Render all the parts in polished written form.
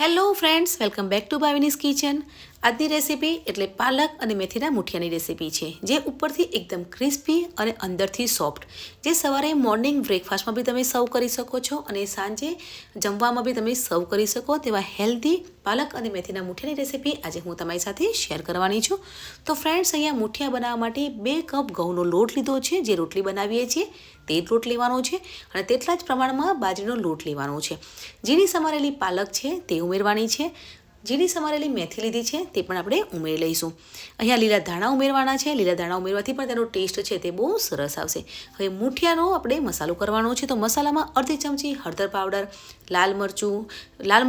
Hello friends, welcome back to Bhavini's kitchen. આજની recipe એટલે પાલક અને મેથીના મૂઠિયાની રેસીપી છે, જે ઉપરથી એકદમ ક્રિસ્પી અને અંદરથી સોફ્ટ, જે સવારે મોર્નિંગ બ્રેકફાસ્ટમાં બી તમે સર્વ કરી શકો છો અને સાંજે જમવામાં બી તમે સર્વ કરી શકો તેવા હેલ્ધી પાલક અને મેથીના મૂઠિયાની રેસીપી આજે હું તમારી સાથે શેર કરવાની છું. તો ફ્રેન્ડ્સ, અહીંયા મૂઠિયા બનાવવા માટે 2 કપ ઘઉંનો લોટ લીધો છે, જે રોટલી બનાવીએ છીએ તે જ લોટ લેવાનો છે અને તેટલા જ પ્રમાણમાં બાજરીનો લોટ લેવાનો છે. ઝીણી સમારેલી પાલક છે તે ઉમેરવાની છે. ઝીણી સમારેલી મેથી લીધી છે તે પણ આપણે ઉમેરી લઈશું. અહીંયા લીલા ધાણા ઉમેરવાના છે. લીલા ધાણા ઉમેરવાથી પણ તેનો ટેસ્ટ છે તે બહુ સરસ આવશે. હવે મૂઠિયાનો આપણે મસાલો કરવાનો છે, તો મસાલામાં અડધી ચમચી હળદર પાવડર, લાલ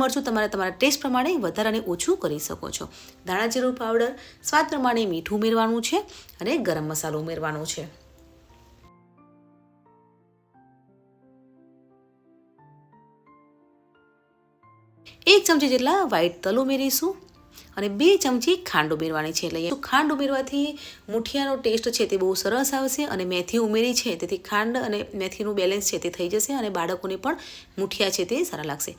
મરચું તમારે તમારા ટેસ્ટ પ્રમાણે વધારે અને ઓછું કરી શકો છો. ધાણા જીરું પાવડર, સ્વાદ પ્રમાણે મીઠું ઉમેરવાનું છે અને ગરમ મસાલો ઉમેરવાનો છે. એક ચમચી જેટલા વ્હાઈટ તલ ઉમેરીશું અને 2 ચમચી ખાંડ ઉમેરવાની છે. એટલે ખાંડ ઉમેરવાથી મૂઠિયાનો ટેસ્ટ છે તે બહુ સરસ આવશે અને મેથી ઉમેરી છે તેથી ખાંડ અને મેથીનું બેલેન્સ છે તે થઈ જશે અને બાળકોને પણ મૂઠિયા છે તે સારા લાગશે.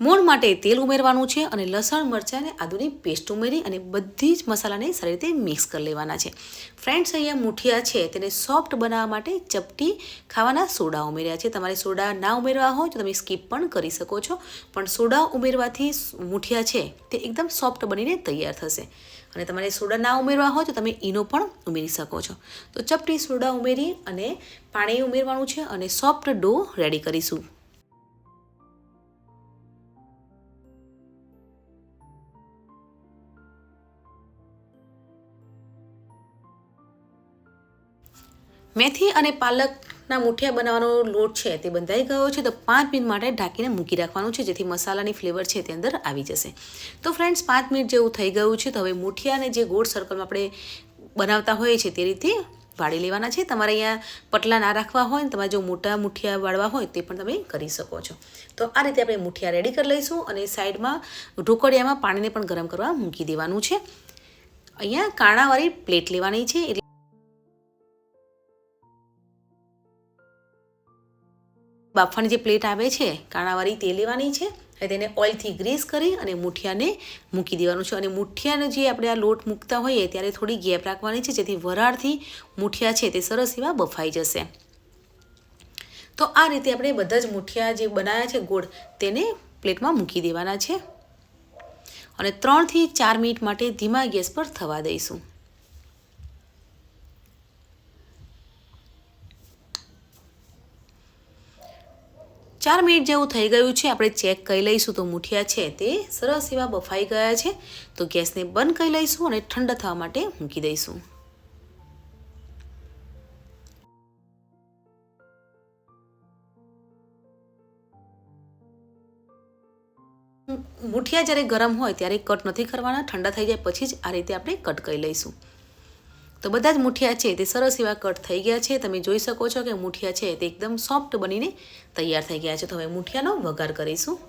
મોણ માટે તેલ ઉમેરવાનું છે અને લસણ, મરચાં અને આદુની પેસ્ટ ઉમેરી અને બધી જ મસાલાને સારી રીતે મિક્સ કરી લેવાના છે. ફ્રેન્ડ્સ, અહીંયા મૂઠિયા છે તેને સોફ્ટ બનાવવા માટે ચપટી ખાવાના સોડા ઉમેર્યા છે. તમારે સોડા ના ઉમેરવા હોય તો તમે સ્કીપ પણ કરી શકો છો, પણ સોડા ઉમેરવાથી મૂઠિયા છે તે એકદમ સોફ્ટ બનીને તૈયાર થશે. અને તમારે સોડા ના ઉમેરવા હોય તો તમે ઈનો પણ ઉમેરી શકો છો. તો ચપટી સોડા ઉમેરી અને પાણી ઉમેરવાનું છે અને સોફ્ટ ડો રેડી કરીશું. મેથી અને પાલકના મૂઠિયા બનાવવાનો લોટ છે તે બંધાઈ ગયો છે, તો 5 મિનિટ માટે ઢાંકીને મૂકી રાખવાનું છે, જેથી મસાલાની ફ્લેવર છે તે અંદર આવી જશે. તો ફ્રેન્ડ્સ, 5 મિનિટ જેવું થઈ ગયું છે. તો હવે મૂઠિયાને જે ગોળ સર્કલમાં આપણે બનાવતા હોઈએ છીએ તે રીતે વાળી લેવાના છે. તમારે અહીંયા પતલા ના રાખવા હોય ને તમારે જો મોટા મૂઠિયા વાળવા હોય તે પણ તમે કરી શકો છો. તો આ રીતે આપણે મૂઠિયા રેડી કરી લઈશું અને સાઈડમાં ઢોકળિયામાં પાણીને પણ ગરમ કરવા મૂકી દેવાનું છે. અહીંયા કાણાવાળી પ્લેટ લેવાની છે. બાફવાની જે પ્લેટ આવે છે કાણાવાળી તે લેવાની છે. હવે તેને ઓઇલથી ગ્રીસ કરી અને મૂઠિયાને મૂકી દેવાનું છે. અને મૂઠિયાને જે આપણે આ લોટ મૂકતા હોઈએ ત્યારે થોડી ગેપ રાખવાની છે, જેથી વરાળથી મૂઠિયા છે તે સરસ એવા બફાઈ જશે. તો આ રીતે આપણે બધા જ મૂઠિયા જે બનાવ્યા છે ગોળ તેને પ્લેટમાં મૂકી દેવાના છે અને 3 થી 4 મિનિટ માટે ધીમા ગેસ પર થવા દઈશું. ચાર મિનિટ જેવું થઈ ગયું છે. આપણે ચેક કરી લઈશું તો મૂઠિયા છે તે સરસ એવા બફાઈ ગયા છે. તો ગેસને બંધ કરી લઈશું અને ઠંડા થવા માટે મૂકી દઈશું. મૂઠિયા જ્યારે ગરમ હોય ત્યારે કટ નથી કરવાના, ઠંડા થઈ જાય પછી જ આ રીતે આપણે કટ કરી લઈશું. તો બધા જ મૂઠિયા છે તે સરસ એવા કટ થઈ ગયા છે. તમે જોઈ શકો છો કે મૂઠિયા છે તે એકદમ સોફ્ટ બનીને તૈયાર થઈ ગયા છે. તો હવે મૂઠિયાનો વઘાર કરીશું.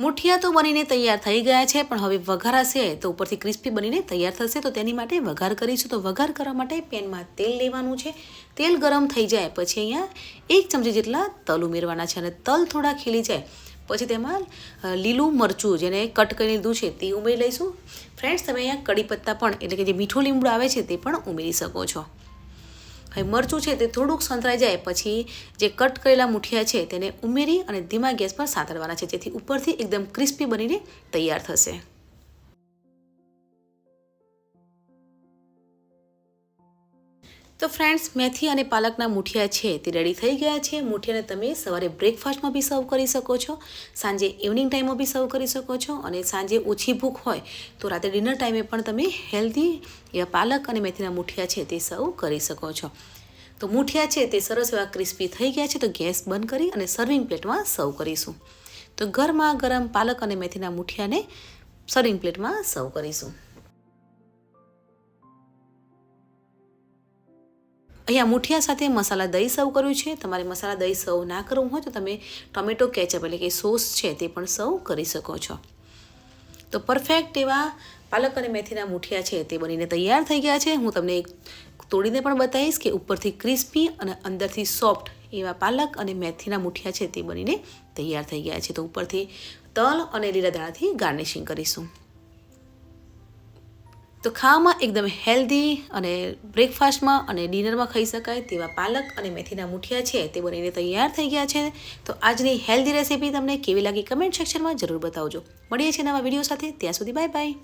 મૂઠિયા તો બનીને તૈયાર થઈ ગયા છે, પણ હવે વઘારાશે તો ઉપરથી ક્રિસ્પી બનીને તૈયાર થશે. તો તેની માટે વઘાર કરીશું. તો વઘાર કરવા માટે પેનમાં તેલ લેવાનું છે. તેલ ગરમ થઈ જાય પછી અહીંયા 1 ચમચી જેટલા તલ ઉમેરવાના છે અને તલ થોડા ખીલી જાય પછી તેમાં લીલું મરચું જેને કટ કરી લીધું છે તે ઉમેરી લઈશું. ફ્રેન્ડ્સ, તમે અહીંયા કડી પત્તા પણ એટલે કે જે મીઠું લીમડું આવે છે તે પણ ઉમેરી શકો છો. હવે મરચું છે તે થોડુંક સંતરાઈ જાય પછી જે કટ કરેલા મૂઠિયા છે તેને ઉમેરી અને ધીમા ગેસ પર સાતળવાના છે, જેથી ઉપરથી એકદમ ક્રિસ્પી બનીને તૈયાર થશે. તો ફ્રેન્ડ્સ, મેથી અને પાલકના મૂઠિયા છે તે રેડી થઈ ગયા છે. મૂઠિયાને તમે સવારે બ્રેકફાસ્ટમાં બી સર્વ કરી શકો છો, સાંજે ઇવનિંગ ટાઈમમાં બી સર્વ કરી શકો છો અને સાંજે ઓછી ભૂખ હોય તો રાતે ડિનર ટાઈમે પણ તમે હેલ્ધી એવા પાલક અને મેથીના મૂઠિયા છે તે સર્વ કરી શકો છો. તો મૂઠિયા છે તે સરસ એવા ક્રિસ્પી થઈ ગયા છે. તો ગેસ બંધ કરી અને સર્વિંગ પ્લેટમાં સર્વ કરીશું. તો ગરમા ગરમ પાલક અને મેથીના મૂઠિયાને સર્વિંગ પ્લેટમાં સર્વ કરીશું. અહીંયા મૂઠિયા સાથે મસાલા દહીં સર્વ કર્યું છે. તમારે મસાલા દહીં સર્વ ના કરવું હોય તો તમે ટોમેટો કેચઅપ એટલે કે સોસ છે તે પણ સર્વ કરી શકો છો. તો પરફેક્ટ એવા પાલક અને મેથીના મુઠિયા છે તે બનીને તૈયાર થઈ ગયા છે. હું તમને એક તોડીને પણ બતાવીશ કે ઉપરથી ક્રિસ્પી અને અંદરથી સોફ્ટ એવા પાલક અને મેથીના મુઠિયા છે તે બનીને તૈયાર થઈ ગયા છે. તો ઉપરથી તલ અને લીલા ધાણાથી ગાર્નિશિંગ કરીશું. તો ખાવામાં એકદમ હેલ્ધી અને બ્રેકફાસ્ટમાં અને ડિનરમાં ખાઈ શકાય તેવા પાલક અને મેથીના મુઠિયા છે તે બનીને તૈયાર થઈ ગયા છે. તો આજની હેલ્ધી રેસીપી તમને કેવી લાગી કમેન્ટ સેક્શનમાં જરૂર બતાવજો. મળીએ છીએ નવા વિડીયો સાથે. ત્યાં સુધી બાય બાય.